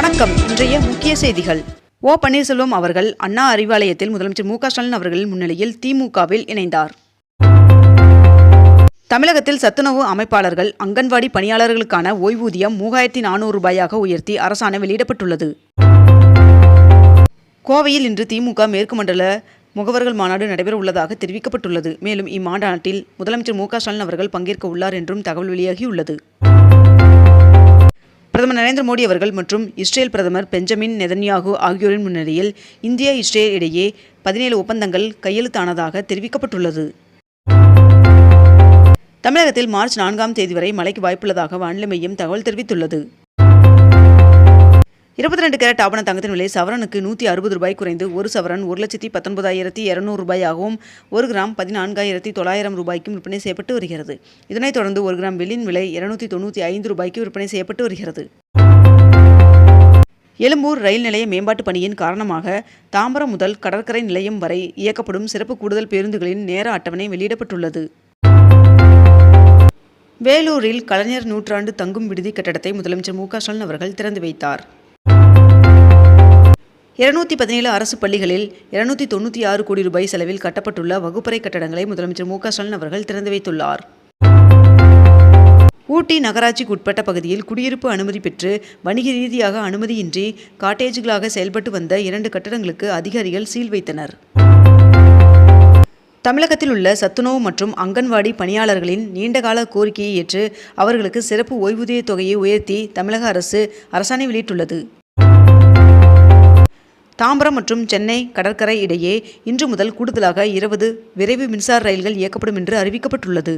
வணக்கம். இன்றைய முக்கிய செய்திகள். ஓ பன்னீர்செல்வம் அவர்கள் அண்ணா அறிவாலயத்தில் முதலமைச்சர் மு.க.ஸ்டாலின் அவர்களின் முன்னிலையில் திமுகவில் இணைந்தார். தமிழகத்தில் சத்துணவு அமைப்பாளர்கள், அங்கன்வாடி பணியாளர்களுக்கான ஓய்வூதியம் 3400 ரூபாயாக உயர்த்தி அரசாணை வெளியிடப்பட்டுள்ளது. கோவையில் இன்று திமுக மேற்கு மண்டல முகவர்கள் மாநாடு நடைபெற உள்ளதாக தெரிவிக்கப்பட்டுள்ளது. மேலும் இம்மாநாட்டில் முதலமைச்சர் மு.க.ஸ்டாலின் அவர்கள் பங்கேற்க உள்ளார் என்றும் தகவல் வெளியாகியுள்ளது. பிரதமர் நரேந்திர மோடி அவர்கள் மற்றும் இஸ்ரேல் பிரதமர் பெஞ்சமின் நெதன்யாகு ஆகியோரின் முன்னிலையில் இந்தியா இஸ்ரேல் இடையே 17 ஒப்பந்தங்கள் கையெழுத்தானதாக தெரிவிக்கப்பட்டுள்ளது. தமிழகத்தில் மார்ச் 4ஆம் தேதி வரை மழைக்கு வாய்ப்புள்ளதாக வானிலை மையம் தகவல் தெரிவித்துள்ளது. 22 கேரட் ஆபண தங்கத்தின் விலை சவரனுக்கு 160 ரூபாய் குறைந்து ஒரு சவரன் 1,19,200 ரூபாயாகவும், 1 கிராம் 14,900 ரூபாய்க்கும் விற்பனை செய்யப்பட்டு வருகிறது. இதனைத் தொடர்ந்து 1 கிராம் வெள்ளியின் விலை 295 ரூபாய்க்கு விற்பனை செய்யப்பட்டு வருகிறது. எழும்பூர் ரயில் நிலைய மேம்பாட்டு பணியின் காரணமாக தாம்பரம் முதல் கடற்கரை நிலையம் வரை இயக்கப்படும் சிறப்பு கூடுதல் பேருந்துகளின் நேர அட்டவணை வெளியிடப்பட்டுள்ளது. வேலூரில் கலைஞர் நூற்றாண்டு தங்கும் விடுதி கட்டடத்தை முதலமைச்சர் மு.க.ஸ்டாலின் அவர்கள் திறந்து வைத்தார். 217 அரசு பள்ளிகளில் 296 கோடி ரூபாய் செலவில் கட்டப்பட்டுள்ள வகுப்பறை கட்டடங்களை முதலமைச்சர் மு.க.ஸ்டாலின் அவர்கள் திறந்து வைத்துள்ளார். ஊட்டி நகராட்சிக்கு உட்பட்ட பகுதியில் குடியிருப்பு அனுமதி பெற்று வணிக ரீதியாக அனுமதியின்றி காட்டேஜ்களாக செயல்பட்டு வந்த 2 கட்டடங்களுக்கு அதிகாரிகள் சீல் வைத்தனர். தமிழகத்தில் உள்ள சத்துணவு மற்றும் அங்கன்வாடி பணியாளர்களின் நீண்டகால கோரிக்கையை ஏற்று அவர்களுக்கு சிறப்பு ஓய்வூதிய தொகையை உயர்த்தி தமிழக அரசு அரசாணை வெளியிட்டுள்ளது. தாம்பரம் மற்றும் சென்னை கடற்கரை இடையே இன்று முதல் கூடுதலாக 20 விரைவு மின்சார ரயில்கள் இயக்கப்படும் என்று அறிவிக்கப்பட்டுள்ளது.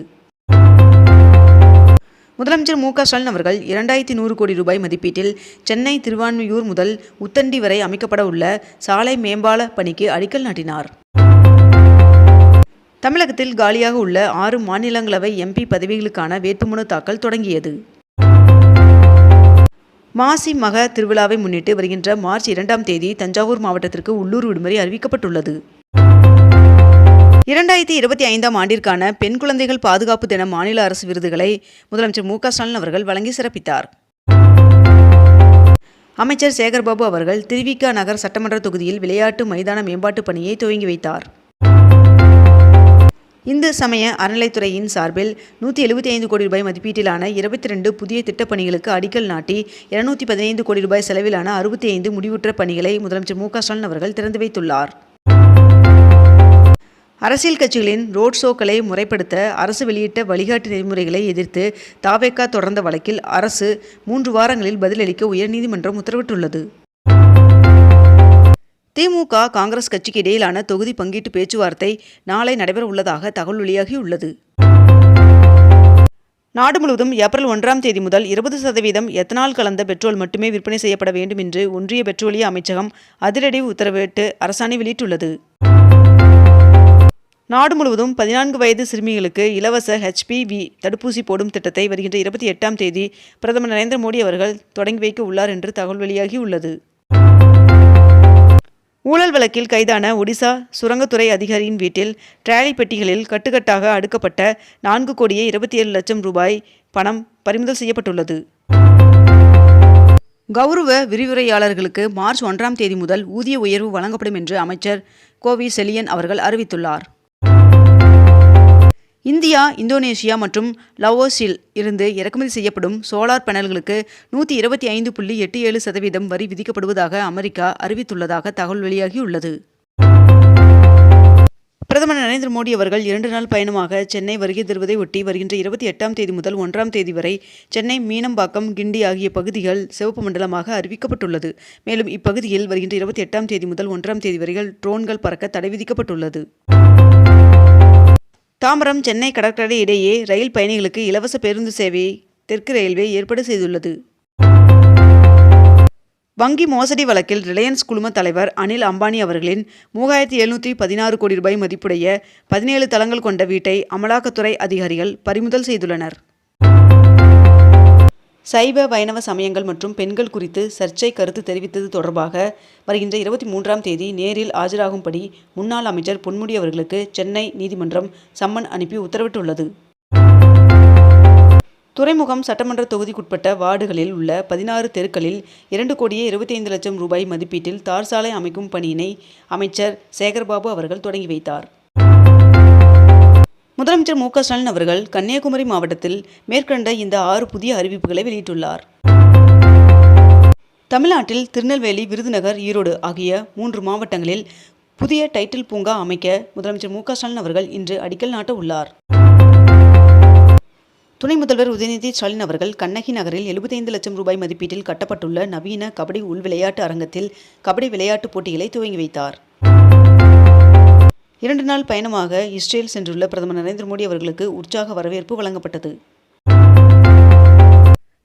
முதலமைச்சர் மு.க.ஸ்டாலின் அவர்கள் 2100 கோடி ரூபாய் மதிப்பீட்டில் சென்னை திருவான்மியூர் முதல் உத்தண்டி வரை அமைக்கப்பட உள்ள சாலை மேம்பால பணிக்கு அடிக்கல் நாட்டினார். தமிழகத்தில் காலியாக உள்ள 6 மாநிலங்களவை எம்பி பதவிகளுக்கான வேட்புமனு தாக்கல் தொடங்கியது. மாசி மக திருவிழாவை முன்னிட்டு வருகின்ற மார்ச் 2ஆம் தேதி தஞ்சாவூர் மாவட்டத்திற்கு உள்ளூர் விடுமுறை அறிவிக்கப்பட்டுள்ளது. 2025ஆம் ஆண்டிற்கான பெண் குழந்தைகள் பாதுகாப்பு தின மாநில அரசு விருதுகளை முதலமைச்சர் மு.க.ஸ்டாலின் அவர்கள் வழங்கி சிறப்பித்தார். அமைச்சர் சேகர்பாபு அவர்கள் திருவிக நகர் சட்டமன்ற தொகுதியில் விளையாட்டு மைதான மேம்பாட்டு பணியை துவங்கி வைத்தார். இந்து சமய அறநிலைத்துறையின் சார்பில் 175 கோடி ரூபாய் மதிப்பீட்டிலான 22 புதிய திட்டப்பணிகளுக்கு அடிக்கல் நாட்டி 215 கோடி ரூபாய் செலவிலான 65 முடிவுற்ற பணிகளை முதலமைச்சர் மு.க.ஸ்டாலின் அவர்கள் திறந்து வைத்துள்ளார். அரசியல் கட்சிகளின் ரோட் ஷோக்களை முறைப்படுத்த அரசு வெளியிட்ட வழிகாட்டு நெறிமுறைகளை எதிர்த்து தவேகா தொடர்ந்த வழக்கில் அரசு 3 வாரங்களில் பதிலளிக்க உயர்நீதிமன்றம் உத்தரவிட்டுள்ளது. திமுக காங்கிரஸ் கட்சிக்கு இடையிலான தொகுதி பங்கீட்டு பேச்சுவார்த்தை நாளை நடைபெற உள்ளதாக தகவல் வெளியாகியுள்ளது. நாடு முழுவதும் ஏப்ரல் 1ஆம் தேதி முதல் 20% எத்தனால் கலந்த பெட்ரோல் மட்டுமே விற்பனை செய்யப்பட வேண்டும் என்று ஒன்றிய பெட்ரோலிய அமைச்சகம் அதிரடி உத்தரவிட்டு அரசாணை வெளியிட்டுள்ளது. நாடு முழுவதும் 14 வயது சிறுமிகளுக்கு இலவச HPV தடுப்பூசி போடும் திட்டத்தை வருகின்ற 28ஆம் தேதி பிரதமர் நரேந்திர மோடி அவர்கள் தொடங்கி வைக்க உள்ளார் என்று தகவல் வெளியாகியுள்ளது. ஊழல் வழக்கில் கைதான ஒடிசா சுரங்கத்துறை அதிகாரியின் வீட்டில் டிராலி பெட்டிகளில் கட்டுக்கட்டாக அடுக்கப்பட்ட 4,27,00,000 ரூபாய் பணம் பறிமுதல் செய்யப்பட்டுள்ளது. கௌரவ விரிவுரையாளர்களுக்கு மார்ச் 1ஆம் தேதி முதல் ஊதிய உயர்வு வழங்கப்படும் என்று அமைச்சர் கோவி செலியன் அவர்கள் அறிவித்துள்ளார். இந்தியா, இந்தோனேஷியா மற்றும் லாவோஸில் இருந்து இறக்குமதி செய்யப்படும் சோலார் பேனல்களுக்கு 125.87% வரி விதிக்கப்படுவதாக அமெரிக்கா அறிவித்துள்ளதாக தகவல் வெளியாகியுள்ளது. பிரதமர் நரேந்திர மோடி அவர்கள் 2 நாள் பயணமாக சென்னை வருகை தருவதை ஒட்டி வருகின்ற 28ஆம் தேதி முதல் 1ஆம் தேதி வரை சென்னை மீனம்பாக்கம், கிண்டி ஆகிய பகுதிகள் சிவப்பு மண்டலமாக அறிவிக்கப்பட்டுள்ளது. மேலும் இப்பகுதியில் வருகின்ற 28ஆம் தேதி முதல் 1ஆம் தேதி வரை ட்ரோன்கள் பறக்க தடை விதிக்கப்பட்டுள்ளது. தாம்பரம் சென்னை கடற்கரை இடையே ரயில் பயணிகளுக்கு இலவச பேருந்து சேவையை தெற்கு ரயில்வே ஏற்பாடு செய்துள்ளது. வங்கி மோசடி வழக்கில் ரிலையன்ஸ் குழும தலைவர் அனில் அம்பானி அவர்களின் 3716 கோடி ரூபாய் மதிப்புடைய 17 தளங்கள் கொண்ட வீட்டை அமலாக்கத்துறை அதிகாரிகள் பறிமுதல் செய்துள்ளனர். சைவ வைணவ சமயங்கள் மற்றும் பெண்கள் குறித்து சர்ச்சை கருத்து தெரிவித்தது தொடர்பாக வருகின்ற 23ஆம் தேதி நேரில் ஆஜராகும்படி முன்னாள் அமைச்சர் பொன்முடி அவர்களுக்கு சென்னை நீதிமன்றம் சம்மன் அனுப்பி உத்தரவிட்டுள்ளது. துறைமுகம் சட்டமன்ற தொகுதிக்குட்பட்ட வார்டுகளில் உள்ள 16 தெருக்களில் 2,25,00,000 ரூபாய் மதிப்பீட்டில் தார் சாலை அமைக்கும் பணியினை அமைச்சர் சேகர்பாபு அவர்கள் தொடங்கி வைத்தார். முதலமைச்சர் மு.க.ஸ்டாலின் அவர்கள் கன்னியாகுமரி மாவட்டத்தில் மேற்கண்ட இந்த 6 புதிய அறிவிப்புகளை வெளியிட்டுள்ளார். தமிழ்நாட்டில் திருநெல்வேலி, விருதுநகர், ஈரோடு ஆகிய 3 மாவட்டங்களில் புதிய டைட்டில் பூங்கா அமைக்க முதலமைச்சர் மு.க.ஸ்டாலின் அவர்கள் இன்று அடிக்கல் நாட்ட உள்ளார். துணை முதல்வர் உதயநிதி ஸ்டாலின் அவர்கள் கண்ணகி நகரில் 75 லட்சம் ரூபாய் மதிப்பீட்டில் கட்டப்பட்டுள்ள நவீன கபடி உள் விளையாட்டு அரங்கத்தில் கபடி விளையாட்டுப் போட்டிகளை துவங்கி வைத்தார். 2 நாள் பயணமாக இஸ்ரேல் சென்றுள்ள பிரதமர் நரேந்திர மோடி அவர்களுக்கு உற்சாக வரவேற்பு வழங்கப்பட்டது.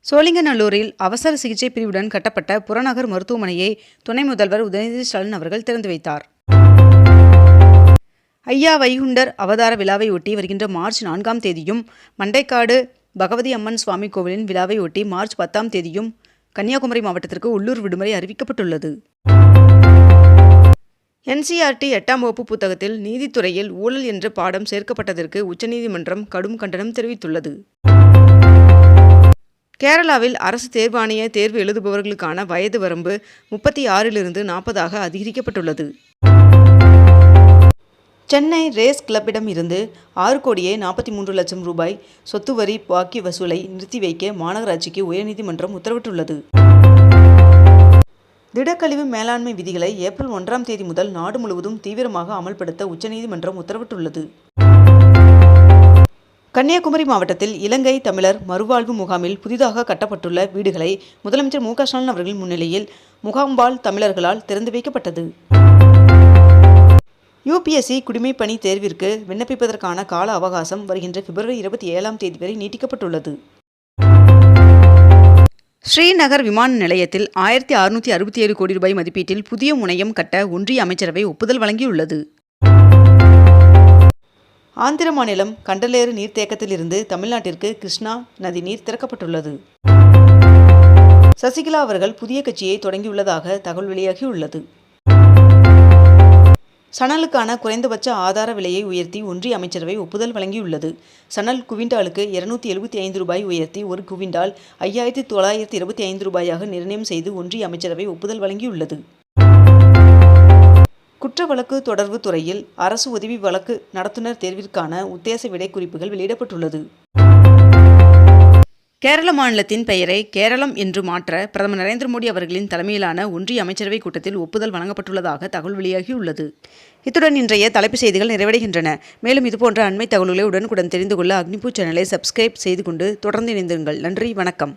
சோழிங்கநல்லூரில் அவசர சிகிச்சை பிரிவுடன் கட்டப்பட்ட புறநகர் மருத்துவமனையை துணை முதல்வர் உதயநிதி ஸ்டாலின் அவர்கள் திறந்து வைத்தார். ஐயா வைகுண்டர் அவதார விழாவை ஒட்டி வருகின்ற மார்ச் 4ஆம் தேதியும், மண்டைக்காடு பகவதி அம்மன் சுவாமி கோவிலின் விழாவை ஒட்டி மார்ச் 10ஆம் தேதியும் கன்னியாகுமரி மாவட்டத்திற்கு உள்ளூர் விடுமுறை அறிவிக்கப்பட்டுள்ளது. NCERT 8ஆம் வகுப்பு புத்தகத்தில் நீதித்துறையில் ஊழல் என்ற பாடம் சேர்க்கப்பட்டதற்கு உச்சநீதிமன்றம் கடும் கண்டனம் தெரிவித்துள்ளது. கேரளாவில் அரசு தேர்வாணைய தேர்வு எழுதுபவர்களுக்கான வயது வரம்பு 36லிருந்து 40ஆக அதிகரிக்கப்பட்டுள்ளது. சென்னை ரேஸ் கிளப்பிடம் இருந்து 6,43,00,000 ரூபாய் சொத்து வரி பாக்கி வசூலை நிறுத்தி வைக்க மாநகராட்சிக்கு உயர்நீதிமன்றம் உத்தரவிட்டுள்ளது. திடக்கழிவு மேலாண்மை விதிகளை ஏப்ரல் 1ஆம் தேதி முதல் நாடு முழுவதும் தீவிரமாக அமல்படுத்த உச்சநீதிமன்றம் உத்தரவிட்டுள்ளது. கன்னியாகுமரி மாவட்டத்தில் இலங்கை தமிழர் மறுவாழ்வு முகாமில் புதிதாக கட்டப்பட்டுள்ள வீடுகளை முதலமைச்சர் மு.க.ஸ்டாலின் அவர்கள் முன்னிலையில் முகாம்வாழ் தமிழர்களால் திறந்து வைக்கப்பட்டது. UPSC குடிமைப் பணி தேர்விற்கு விண்ணப்பிப்பதற்கான கால அவகாசம் வருகின்ற பிப்ரவரி 27ஆம் தேதி வரை நீட்டிக்கப்பட்டுள்ளது. ஸ்ரீநகர் விமான நிலையத்தில் 1,667 கோடி ரூபாய் மதிப்பீட்டில் புதிய முனையம் கட்ட ஒன்றிய அமைச்சரவை ஒப்புதல் வழங்கியுள்ளது. ஆந்திர மாநிலம் கண்டலேறு நீர்த்தேக்கத்திலிருந்து தமிழ்நாட்டிற்கு கிருஷ்ணா நதி நீர் திறக்கப்பட்டுள்ளது. சசிகலா அவர்கள் புதிய கட்சியை தொடங்கியுள்ளதாக தகவல் வெளியாகியுள்ளது. சணலுக்கான குறைந்தபட்ச ஆதார விலையை உயர்த்தி ஒன்றிய அமைச்சரவை ஒப்புதல் வழங்கியுள்ளது. சணல் குவிண்டாலுக்கு 275 ரூபாய் உயர்த்தி ஒரு குவிண்டால் 5,925 ரூபாயாக நிர்ணயம் செய்து ஒன்றிய அமைச்சரவை ஒப்புதல் வழங்கியுள்ளது. குற்ற வழக்கு தொடர்பு துறையில் அரசு உதவி வழக்கு நடத்துனர் தேர்விற்கான உத்தேச விடை குறிப்புகள் வெளியிடப்பட்டுள்ளது. கேரள மாநிலத்தின் பெயரை கேரளம் என்று மாற்ற பிரதமர் நரேந்திர மோடி அவர்களின் தலைமையிலான ஒன்றிய அமைச்சரவை கூட்டத்தில் ஒப்புதல் வழங்கப்பட்டுள்ளதாக தகவல் வெளியாகியுள்ளது. இத்துடன் இன்றைய தலைப்புச் செய்திகள் நிறைவடைகின்றன. மேலும் இதுபோன்ற அண்மை தகவல்களை உடனுக்குடன் தெரிந்து கொள்ள அக்னிபூ சேனலை சப்ஸ்கிரைப் செய்து கொண்டு தொடர்ந்து இணைந்திருங்கள். நன்றி, வணக்கம்.